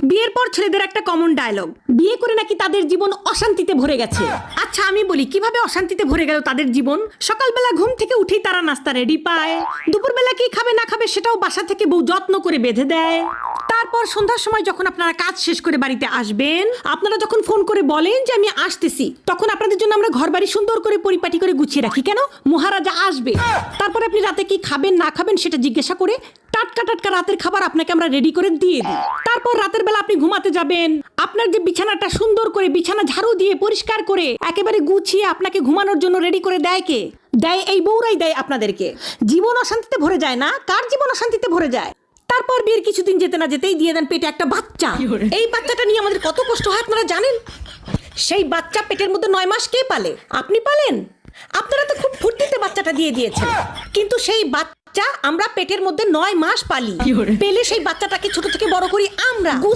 বিয়ের পর ছেলেদের একটা কমন ডায়লগ, বিয়ে করে নাকি তাদের জীবন অশান্তিতে ভরে গেছে। আচ্ছা আমি বলি, কিভাবে অশান্তিতে ভরে গেল তাদের জীবন? সকালবেলা ঘুম থেকে উঠেই তারা নাস্তা রেডি পায়, দুপুরবেলা কি খাবে না খাবে সেটাও বাসা থেকে বউ যত্ন করে বেঁধে দেয়। তারপর সন্ধ্যার সময় যখন আপনারা কাজ শেষ করে বাড়িতে আসবেন, আপনারা যখন ফোন করে বলেন যে আমি আসতেছি, তখন আপনাদের জন্য আমরা ঘর বাড়ি সুন্দর করে পরিপাটি করে গুছিয়ে রাখি। কেন? মহারাজা আসবে। তারপরে আপনি রাতে কি খাবেন না খাবেন সেটা জিজ্ঞাসা করে টাটকা টাটকা রাতের খাবার আপনাকে আমরা রেডি করে দিয়ে দিই। তারপর রাতের বেলা আপনি ঘুমাতে যাবেন, আপনার যে বিছানাটা সুন্দর করে বিছানা ঝাড়ু দিয়ে পরিষ্কার করে একেবারে গুছিয়ে আপনাকে ঘুমানোর জন্য রেডি করে দেয় কে? দেয় এই বউরাই দেয় আপনাদেরকে। জীবন অশান্তিতে ভরে যায় না? কার জীবন অশান্তিতে ভরে যায়? তারপর বিয়ের কিছুদিন যেতে না যেতেই দিয়ে দেন পেটে একটা বাচ্চা। এই বাচ্চাটা নিয়ে আমাদের কত কষ্ট হয় আপনারা জানেন? সেই বাচ্চা পেটের মধ্যে 9 মাস কে পালে? আপনি পালেন? আপনারা তো খুব ফুর্তিতে বাচ্চাটা দিয়ে দিয়েছেন, কিন্তু সেই বাচ্চা আমরা পেটের মধ্যে 9 মাস পালি। পেলে সেই বাচ্চাটাকে ছোট থেকে বড় করি আমরা।